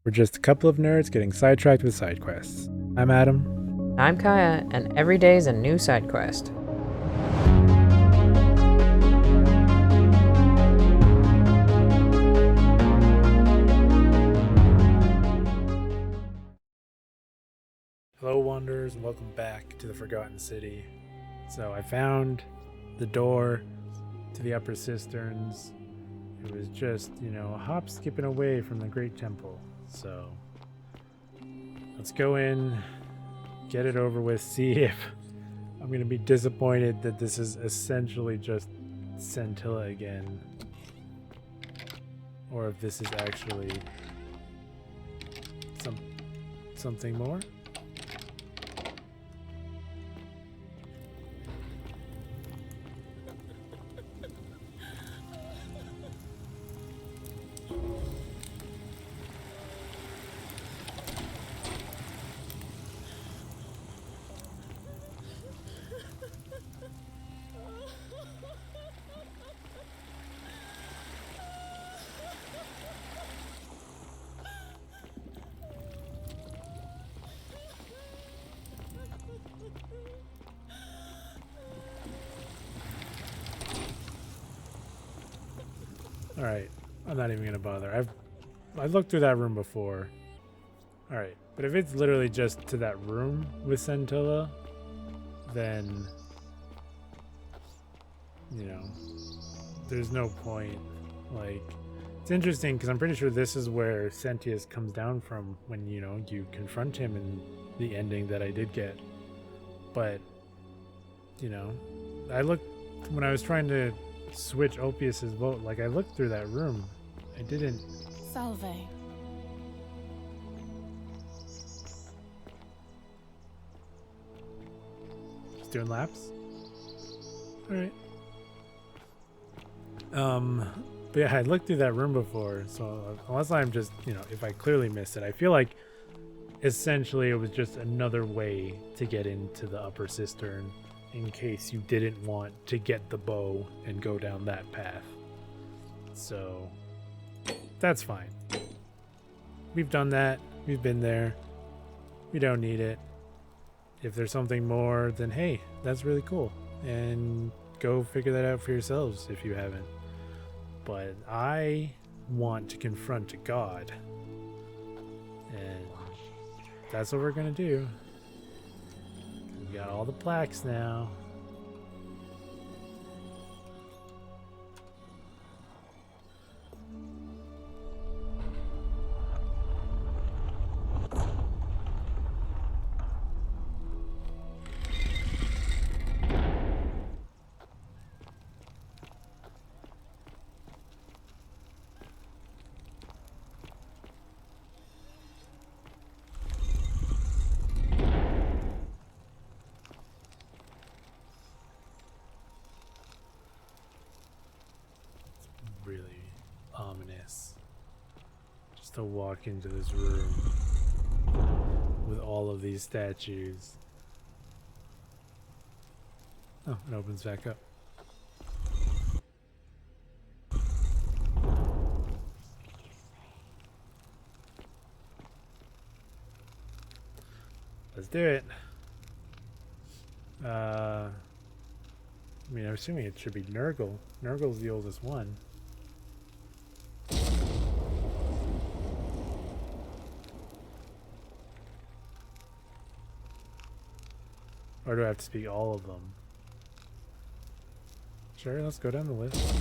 We're just a couple of nerds getting sidetracked with side quests. I'm Adam. I'm Kaya, and every day is a new side quest. Hello, Wanderers, and welcome back to the Forgotten City. So I found the door to the upper cisterns. It was just, a hop skipping away from the Great Temple. So let's go in, get it over with, see if I'm going to be disappointed that this is essentially just Scintilla again. Or if this is actually something more. Alright, I'm not even going to bother. I've looked through that room before. Alright, but if it's literally just to that room with Scintilla, then, there's no point. Like, it's interesting because I'm pretty sure this is where Sentius comes down from when, you confront him in the ending that I did get. But, I looked, when I was trying to switch Opius's vote, like, I looked through that room. I didn't. Salve. Just doing laps? Alright. But yeah, I looked through that room before, so unless I'm just, if I clearly missed it, I feel like essentially it was just another way to get into the upper cistern in case you didn't want to get the bow and go down that path. So that's fine. We've done that. We've been there. We don't need it. If there's something more, then hey, that's really cool. And go figure that out for yourselves if you haven't. But I want to confront a god. And that's what we're going to do. We got all the plaques now. Really ominous just to walk into this room with all of these statues. Oh, it opens back up. Let's do it. I'm assuming it should be Nurgle. Nurgle's the oldest one. Or do I have to speak all of them? Sure, let's go down the list.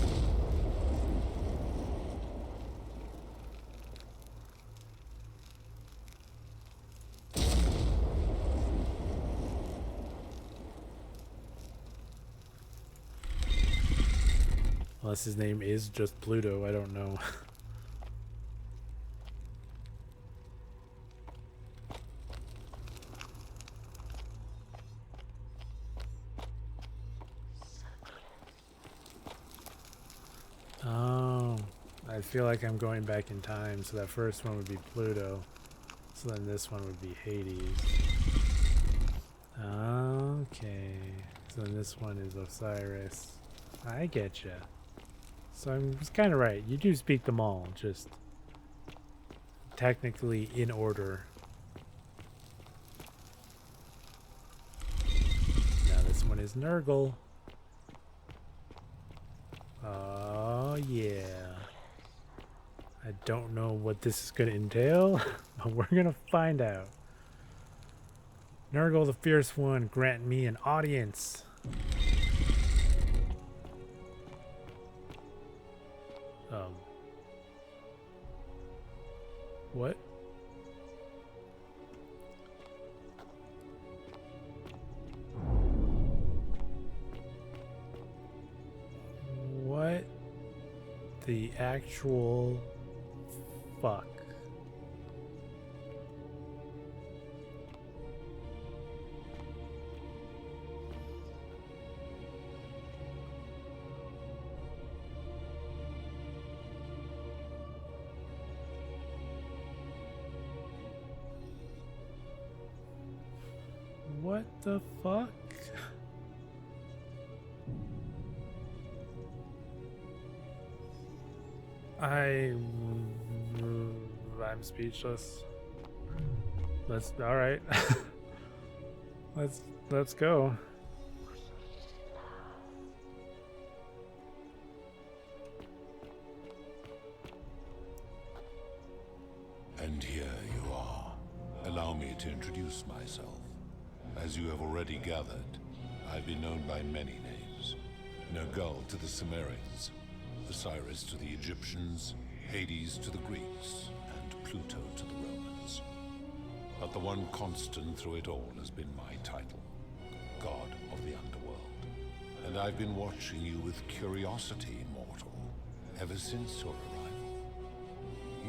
Unless his name is just Pluto, I don't know. Oh, I feel like I'm going back in time, so that first one would be Pluto. So then this one would be Hades. Okay. So then this one is Osiris. I get ya. So I was kind of right. You do speak them all, just technically in order. Now this one is Nurgle. Oh yeah. I don't know what this is going to entail, but we're going to find out. Nurgle the Fierce One, grant me an audience. What? What the actual fuck? What the fuck? I'm speechless. All right. let's go. And here you are. Allow me to introduce myself. As you have already gathered, I've been known by many names. Nergal to the Sumerians, Osiris to the Egyptians, Hades to the Greeks, and Pluto to the Romans. But the one constant through it all has been my title, God of the Underworld. And I've been watching you with curiosity, mortal, ever since your arrival.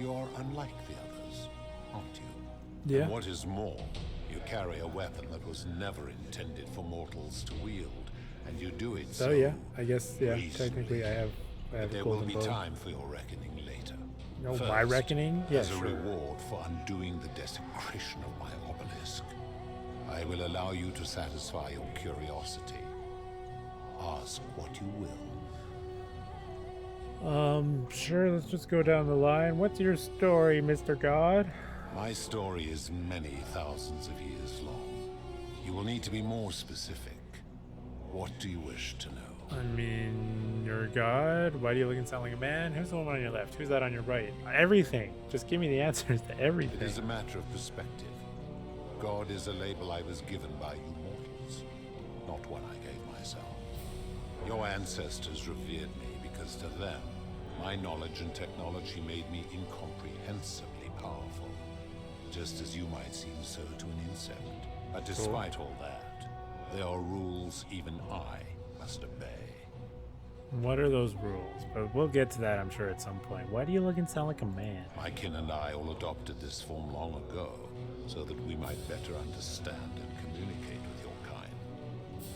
You're unlike the others, aren't you? Yeah. And what is more, you carry a weapon that was never intended for mortals to wield, and you do it so yeah, I guess, yeah, reasonably. technically I have a There will golden be bow. time for your reckoning later. No, First, my reckoning? Yeah, as a sure. reward for undoing the desecration of my obelisk, I will allow you to satisfy your curiosity. Ask what you will. Sure, let's just go down the line. What's your story, Mr. God? My story is many thousands of years long. You will need to be more specific. What do you wish to know? I mean, you're God. Why do you look and sound like a man? Who's the woman on your left? Who's that on your right? Everything. Just give me the answers to everything. It is a matter of perspective. God is a label I was given by you mortals, not one I gave myself. Your ancestors revered me because to them, my knowledge and technology made me incomprehensibly powerful, just as you might seem so to an insect. But despite all that, there are rules even I must obey. What are those rules? But we'll get to that, I'm sure, at some point. Why do you look and sound like a man? My kin and I all adopted this form long ago, so that we might better understand and communicate with your kind.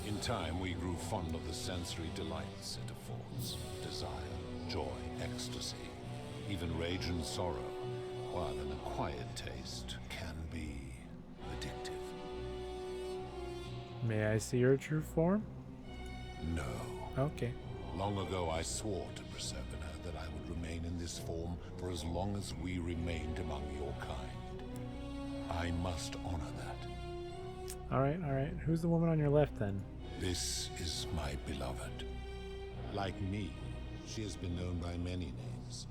In time, we grew fond of the sensory delights it affords. Desire, joy, ecstasy, even rage and sorrow, while an acquired taste can be addictive. May I see your true form? No. Okay. Long ago, I swore to Persephone that I would remain in this form for as long as we remained among your kind. I must honor that. All right. Who's the woman on your left, then? This is my beloved. Like me, she has been known by many names.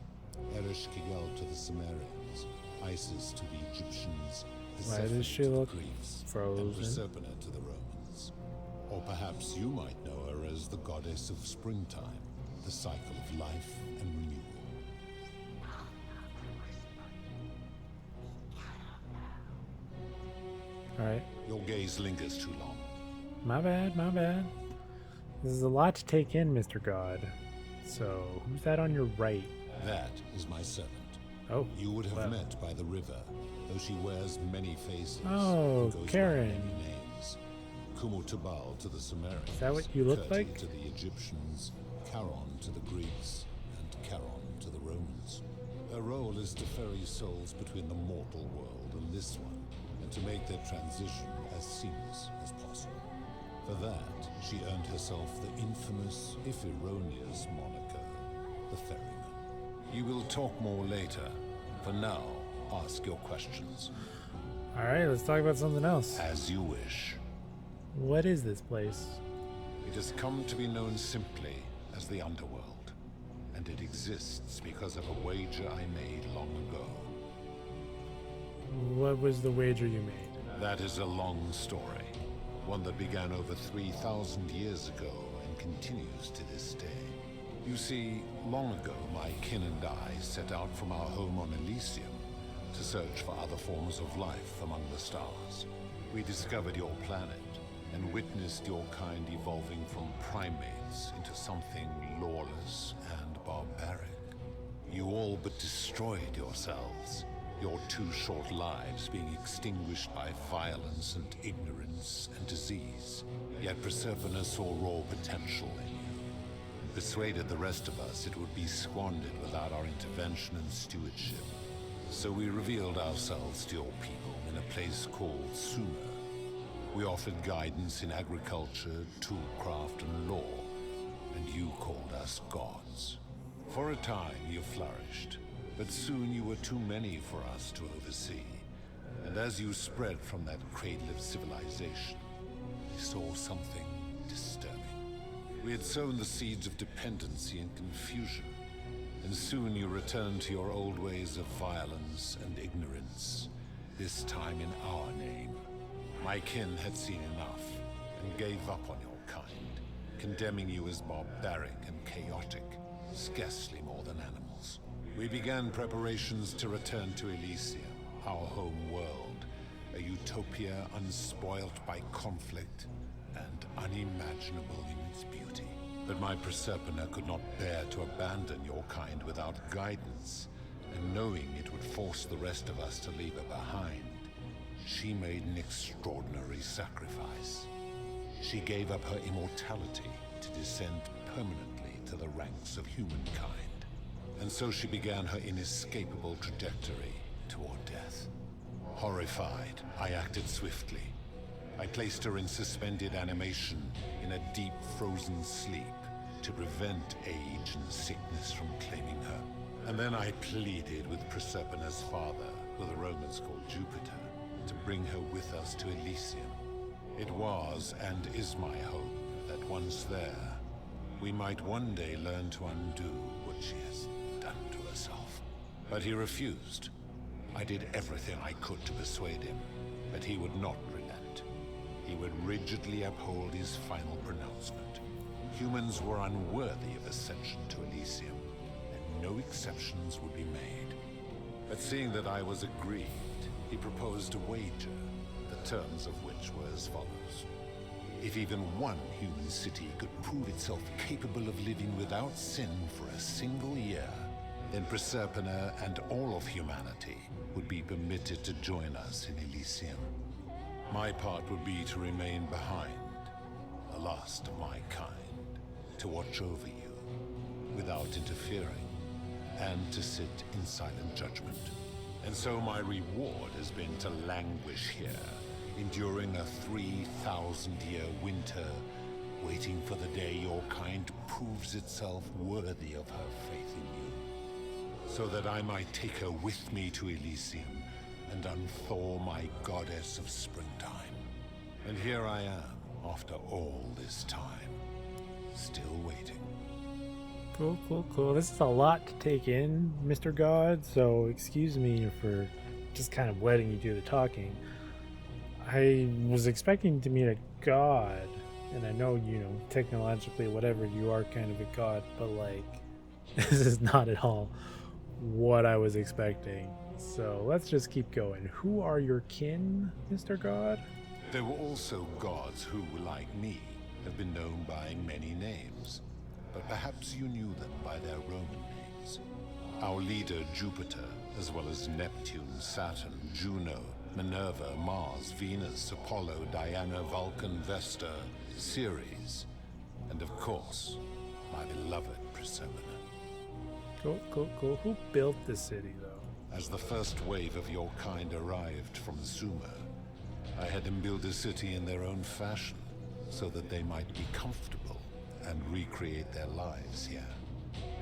Ereshkigal to the Sumerians, Isis to the Egyptians, Why does Persephone she to the look Greeks, and frozen? Persephone to the Romans. Or perhaps you might know her as the goddess of springtime, the cycle of life and renewal. All right. Your gaze lingers too long. My bad. This is a lot to take in, Mr. God. So, who's that on your right? That is my servant. Oh, You would have well. met by the river, though she wears many faces. Oh, and goes by Karen. many names. Kumutubal to the Sumerians. Is that what you look Kirti like? to the Egyptians, Charon to the Greeks, and Charon to the Romans. Her role is to ferry souls between the mortal world and this one, and to make their transition as seamless as possible. For that, she earned herself the infamous, if erroneous, moniker, the Ferryman. You will talk more later. For now, ask your questions. All right, let's talk about something else. As you wish. What is this place? It has come to be known simply as the Underworld, and it exists because of a wager I made long ago. What was the wager you made? That is a long story, one that began over 3,000 years ago and continues to this day. You see, long ago my kin and I set out from our home on Elysium to search for other forms of life among the stars. We discovered your planet and witnessed your kind evolving from primates into something lawless and barbaric. You all but destroyed yourselves, your 2 short lives being extinguished by violence and ignorance and disease. Yet Proserpina saw raw potential in you, persuaded the rest of us it would be squandered without our intervention and stewardship. So we revealed ourselves to your people in a place called Sumer. We offered guidance in agriculture, toolcraft, and law, and you called us gods. For a time you flourished, but soon you were too many for us to oversee. And as you spread from that cradle of civilization, we saw something disturbing. We had sown the seeds of dependency and confusion, and soon you returned to your old ways of violence and ignorance, this time in our name. My kin had seen enough, and gave up on your kind, condemning you as barbaric and chaotic, scarcely more than animals. We began preparations to return to Elysium, our home world, a utopia unspoilt by conflict and unimaginable in its beauty. But my Proserpina could not bear to abandon your kind without guidance, and knowing it would force the rest of us to leave her behind, she made an extraordinary sacrifice. She gave up her immortality to descend permanently to the ranks of humankind. And so she began her inescapable trajectory toward death. Horrified, I acted swiftly. I placed her in suspended animation in a deep frozen sleep to prevent age and sickness from claiming her. And then I pleaded with Proserpina's father, who the Romans called Jupiter, to bring her with us to Elysium. It was and is my hope that once there, we might one day learn to undo what she has done to herself. But he refused. I did everything I could to persuade him, but he would not relent. He would rigidly uphold his final pronouncement. Humans were unworthy of ascension to Elysium, and no exceptions would be made. But seeing that I was aggrieved, he proposed a wager, the terms of which were as follows. If even one human city could prove itself capable of living without sin for a single year, then Proserpina and all of humanity would be permitted to join us in Elysium. My part would be to remain behind, the last of my kind, to watch over you without interfering, and to sit in silent judgment. And so my reward has been to languish here, enduring a 3,000-year winter, waiting for the day your kind proves itself worthy of her faith in you, so that I might take her with me to Elysium and unthaw my goddess of springtime. And here I am, after all this time, still waiting. Cool, cool, cool. This is a lot to take in, Mr. God, so excuse me for just kind of letting you do the talking. I was expecting to meet a god, and I know, technologically, whatever, you are kind of a god, but, this is not at all what I was expecting. So let's just keep going. Who are your kin, Mr. God? There were also gods who, like me, have been known by many names. But perhaps you knew them by their Roman names. Our leader, Jupiter, as well as Neptune, Saturn, Juno, Minerva, Mars, Venus, Apollo, Diana, Vulcan, Vesta, Ceres, and of course, my beloved Proserpina. Cool, cool, cool. Who built the city, though? As the first wave of your kind arrived from Sumer, I had them build a city in their own fashion, so that they might be comfortable and recreate their lives here.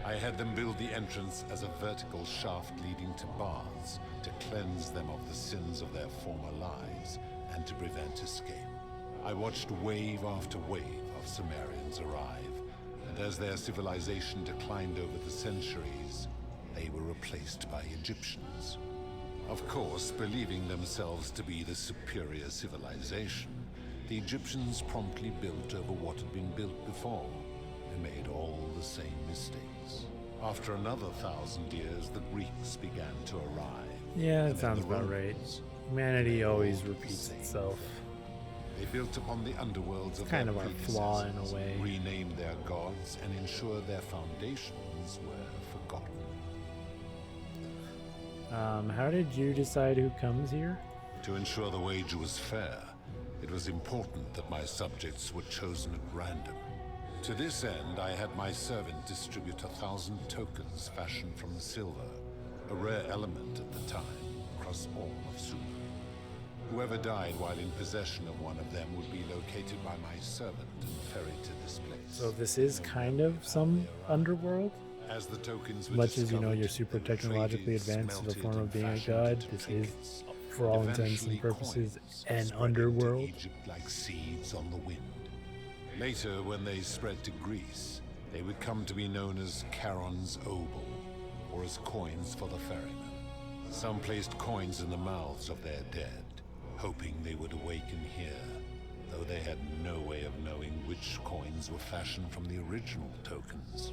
I had them build the entrance as a vertical shaft leading to baths to cleanse them of the sins of their former lives and to prevent escape. I watched wave after wave of Sumerians arrive, and as their civilization declined over the centuries, they were replaced by Egyptians. Of course, believing themselves to be the superior civilization, the Egyptians promptly built over what had been built before. They made all the same mistakes. After another 1,000 years, the Greeks began to arrive. Yeah, and that sounds then the about right. Romans. Humanity They always all repeats the same. itself. They built upon the underworlds of Kind their of our flaw in a predecessors, way. renamed their gods, and ensured their foundations were forgotten. How did you decide who comes here? To ensure the wager was fair, it was important that my subjects were chosen at random. To this end, I had my servant distribute 1,000 tokens fashioned from silver, a rare element at the time, across all of Sumer. Whoever died while in possession of one of them would be located by my servant and ferried to this place. So this is kind of some underworld? As the tokens were Much as you know discovered, you're super they were technologically traded, advanced to the smelted, form of and being a fashioned god, into this is, trinkets, for all intents eventually and purposes, coins, an spreading to underworld. Egypt like seeds on the wind. Later, when they spread to Greece, they would come to be known as Charon's obol, or as coins for the ferryman. Some placed coins in the mouths of their dead, hoping they would awaken here, though they had no way of knowing which coins were fashioned from the original tokens.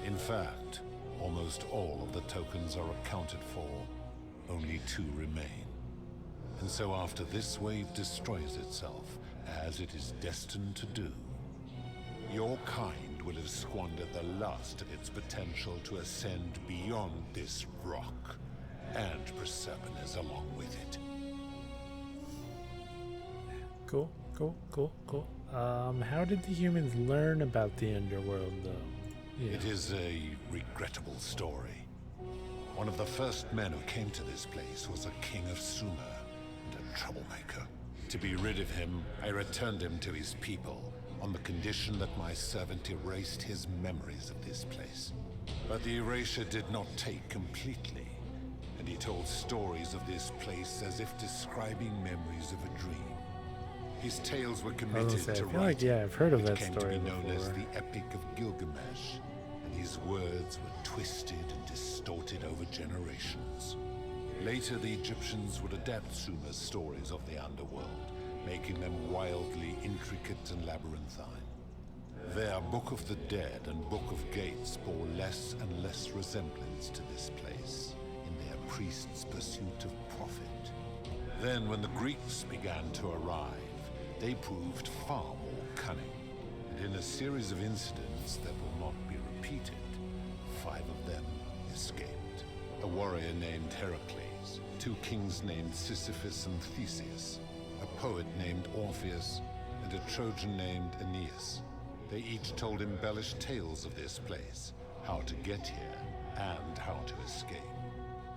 In fact, almost all of the tokens are accounted for, only 2 remain. And so after this wave destroys itself, as it is destined to do, your kind will have squandered the last of its potential to ascend beyond this rock, and Persepolis along with it. Cool. How did the humans learn about the underworld, though? It is a regrettable story. One of the first men who came to this place was a king of Sumer and a troublemaker. To be rid of him, I returned him to his people on the condition that my servant erased his memories of this place. But the erasure did not take completely, and he told stories of this place as if describing memories of a dream. His tales were I committed was gonna say, to I feel like, writing, yeah, I've heard of which that came story to be known as before. the Epic of Gilgamesh, and his words were twisted and distorted over generations. Later, the Egyptians would adapt Sumer's stories of the underworld, making them wildly intricate and labyrinthine. Their Book of the Dead and Book of Gates bore less and less resemblance to this place in their priests' pursuit of profit. Then, when the Greeks began to arrive, they proved far more cunning, and in a series of incidents that will not be repeated, 5 of them escaped. A warrior named Heracles, 2 kings named Sisyphus and Theseus, a poet named Orpheus, and a Trojan named Aeneas. They each told embellished tales of this place, how to get here, and how to escape.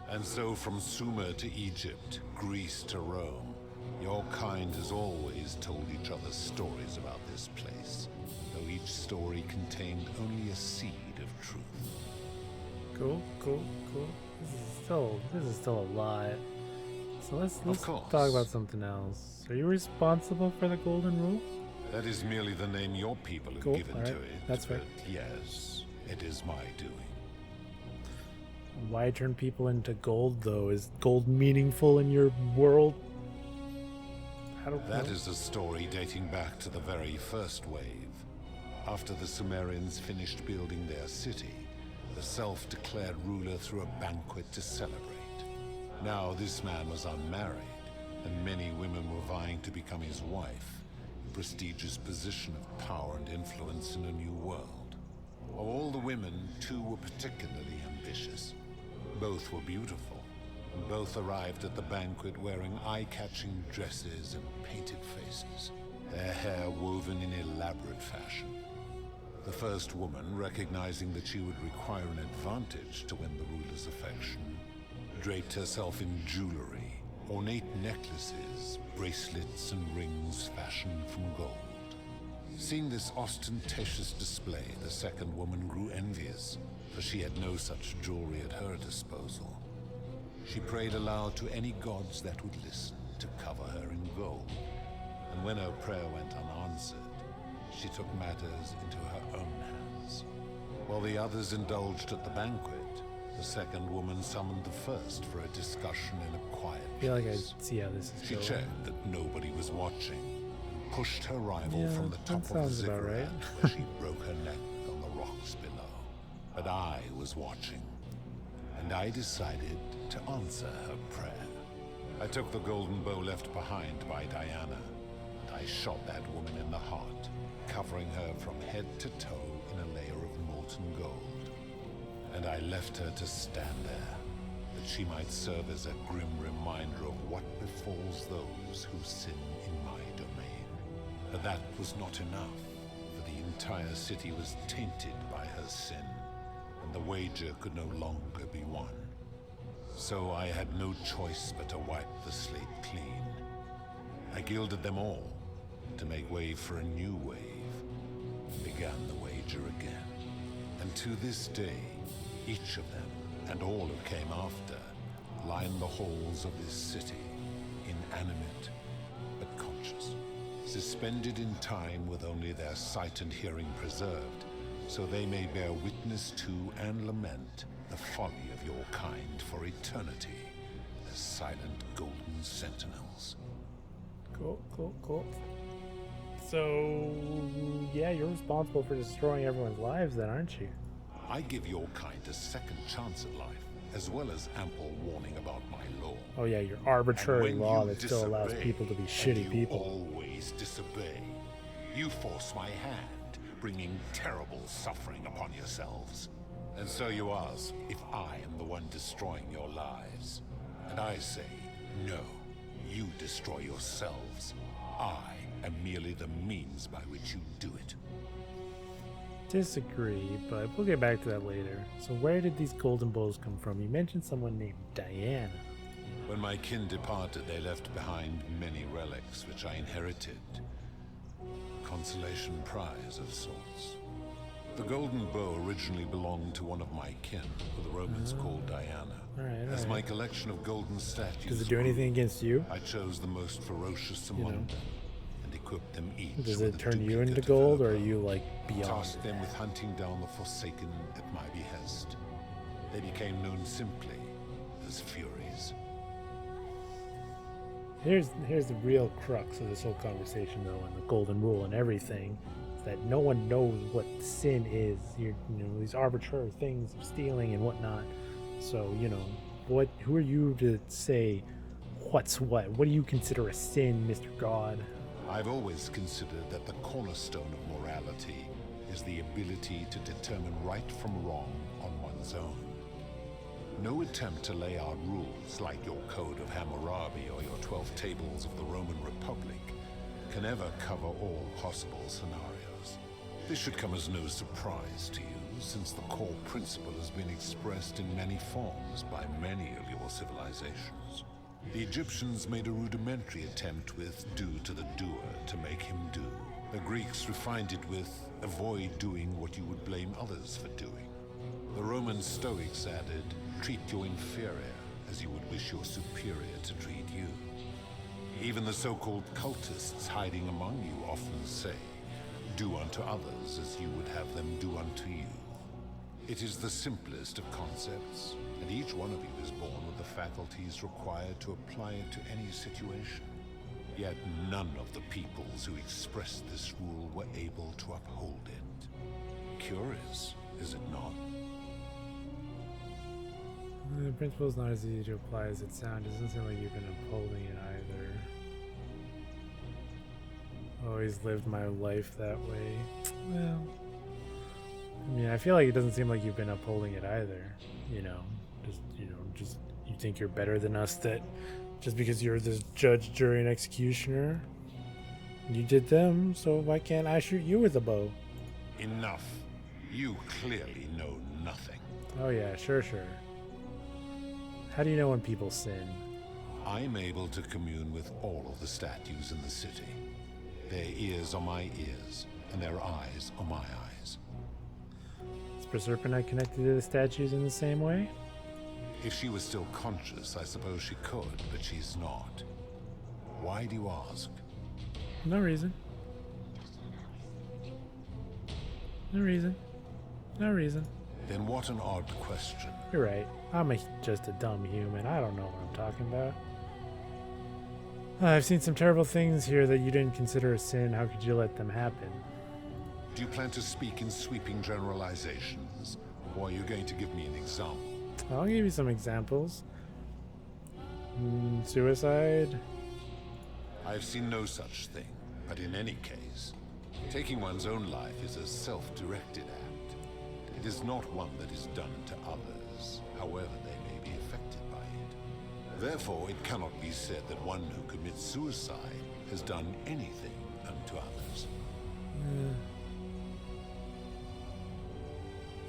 And so from Sumer to Egypt, Greece to Rome, your kind has always told each other stories about this place, though each story contained only a seed of truth. Cool. This is still a lot. So let's course. talk about something else. Are you responsible for the Golden Rule? That is merely the name your people have Cool, given all right, to it. that's fair. But yes, it is my doing. Why turn people into gold, though? Is gold meaningful in your world? I don't That know. is a story dating back to the very first wave. After the Sumerians finished building their city, the self-declared ruler threw a banquet to celebrate. Now this man was unmarried, and many women were vying to become his wife, a prestigious position of power and influence in a new world. Of all the women, 2 were particularly ambitious. Both were beautiful, and both arrived at the banquet wearing eye-catching dresses and painted faces, their hair woven in elaborate fashion. The first woman, recognizing that she would require an advantage to win the ruler's affection, draped herself in jewelry, ornate necklaces, bracelets, and rings fashioned from gold. Seeing this ostentatious display, the second woman grew envious for she had no such jewelry at her disposal. She prayed aloud to any gods that would listen to cover her in gold. And when her prayer went unanswered, she took matters into her own hands. While the others indulged at the banquet, the second woman summoned the first for a discussion in a quiet I feel like I place. see how this is She going. checked that nobody was watching, and pushed her rival Yeah, from the that top of the sounds about ziggurat, right. where she broke her neck on the rocks below. But I was watching, and I decided to answer her prayer. I took the golden bow left behind by Diana, and I shot that woman in the heart, covering her from head to toe in a layer of molten gold. And I left her to stand there, that she might serve as a grim reminder of what befalls those who sin in my domain. But that was not enough, for the entire city was tainted by her sin, and the wager could no longer be won. So I had no choice but to wipe the slate clean. I gilded them all to make way for a new wave, and began the wager again. And to this day, each of them, and all who came after, line the halls of this city, inanimate but conscious, suspended in time with only their sight and hearing preserved, so they may bear witness to and lament the folly of your kind for eternity, as silent golden sentinels. Cool. So, yeah, you're responsible for destroying everyone's lives then, aren't you? I give your kind a second chance at life, as well as ample warning about my law. Oh yeah, your arbitrary And when law you that still allows disobey, people to be and shitty you people. always disobey, you force my hand, bringing terrible suffering upon yourselves. And so you ask if I am the one destroying your lives. And I say, no, you destroy yourselves. I am merely the means by which you do it. Disagree, but we'll get back to that later. So where did these golden bowls come from? You mentioned someone named Diana. When my kin departed, they left behind many relics which I inherited. A consolation prize of sorts. The golden bow originally belonged to one of my kin, who the Romans called Diana. As my collection of golden statues Does it do anything against you? I chose the most ferocious among them, and equipped them each Does with it a turn you into duplicate of gold, her or are bow. you like beyond? Tasked them with hunting down the Forsaken at my behest. They became known simply as Furies. Here's the real crux of this whole conversation, though, and the golden rule and everything, is that no one knows what sin is. You know, these arbitrary things of stealing and whatnot. So, you know, who are you to say what's what? What do you consider a sin, Mr. God? I've always considered that the cornerstone of morality is the ability to determine right from wrong on one's own. No attempt to lay out rules like your Code of Hammurabi or your 12 Tables of the Roman Republic can ever cover all possible scenarios. This should come as no surprise to you, since the core principle has been expressed in many forms by many of your civilizations. The Egyptians made a rudimentary attempt with do to the doer to make him do. The Greeks refined it with avoid doing what you would blame others for doing. The Roman Stoics added, treat your inferior as you would wish your superior to treat you. Even the so-called cultists hiding among you often say, do unto others as you would have them do unto you. It is the simplest of concepts, and each one of you is born with the faculties required to apply it to any situation. Yet none of the peoples who expressed this rule were able to uphold it. Curious, is it not? The principle is not as easy to apply as it sounds. It doesn't seem like you've been upholding it either. Always lived my life that way. Well, I mean, I feel like it doesn't seem like you've been upholding it either. Just you think you're better than us, that just because you're this judge, jury, and executioner, you did them, so why can't I shoot you with a bow? Enough. You clearly know nothing. Oh yeah, sure. How do you know when people sin? I'm able to commune with all of the statues in the city. Their ears are my ears, and their eyes are my eyes. It's Super Serpent connected to the statues in the same way? If she was still conscious, I suppose she could, but she's not. Why do you ask? No reason. No reason. No reason. Then what an odd question. You're right. I'm just a dumb human. I don't know what I'm talking about. I've seen some terrible things here that you didn't consider a sin. How could you let them happen? Do you plan to speak in sweeping generalizations, or are you going to give me an example? I'll give you some examples. Suicide? I've seen no such thing, but in any case, taking one's own life is a self-directed act. It is not one that is done to others, however they may be affected by it. Therefore, it cannot be said that one who commits suicide has done anything unto others.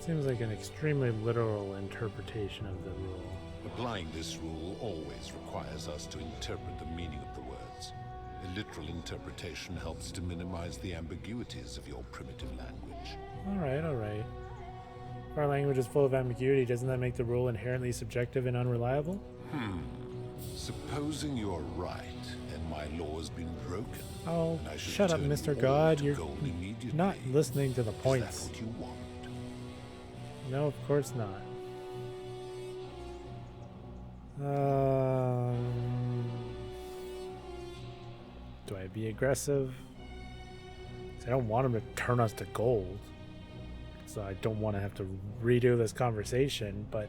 Seems like an extremely literal interpretation of the rule. Applying this rule always requires us to interpret the meaning of the words. A literal interpretation helps to minimize the ambiguities of your primitive language. Alright, alright. If our language is full of ambiguity, doesn't that make the rule inherently subjective and unreliable? Supposing you're right, and my law has been broken. Oh, and I should shut up, turn Mr. you all God. to You're gold immediately. not listening to the Is that points. what you want? No, of course not. Do I be aggressive? 'Cause I don't want him to turn us to gold. So I don't want to have to redo this conversation, but...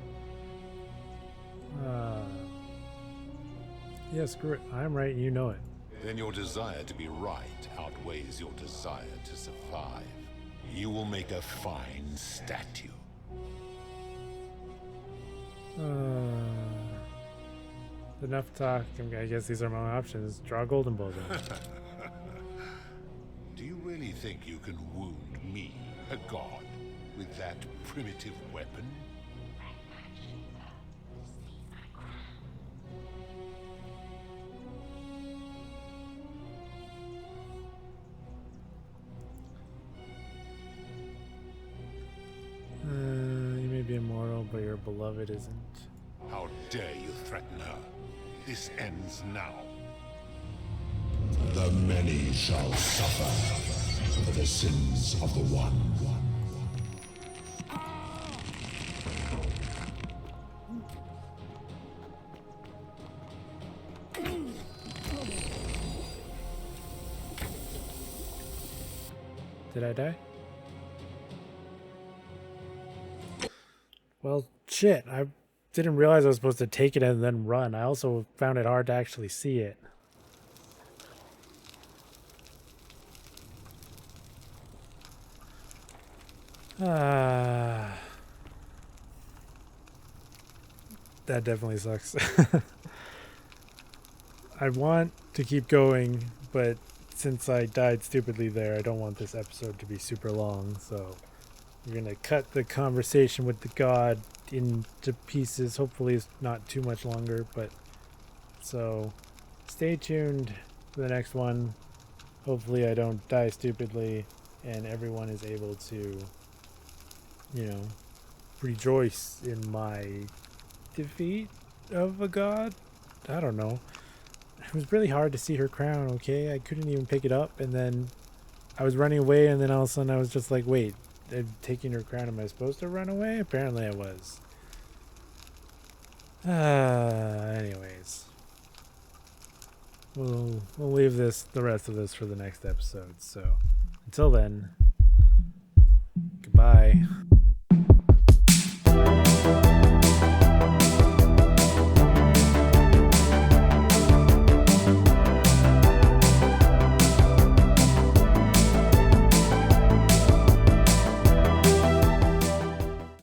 yeah, screw it. I'm right, you know it. Then your desire to be right outweighs your desire to survive. You will make a fine statue. Enough talk. I guess these are my options. Draw golden balls. Do you really think you can wound me, a god, with that primitive weapon? You may be immortal, but your beloved isn't. How dare you threaten her? This ends now. The many shall suffer for the sins of the one. Did I die? Well, shit. I didn't realize I was supposed to take it and then run. I also found it hard to actually see it. That definitely sucks. I want to keep going, but since I died stupidly there, I don't want this episode to be super long, so we're gonna cut the conversation with the god into pieces. Hopefully it's not too much longer, but so stay tuned for the next one. Hopefully I don't die stupidly and everyone is able to, you know, rejoice in my defeat of a god. I don't know. It was really hard to see her crown, okay? I couldn't even pick it up, and then I was running away, and then all of a sudden I was just like, wait, I'm taking her crown. Am I supposed to run away? Apparently I was. Anyways. We'll leave the rest of this for the next episode. So until then, goodbye.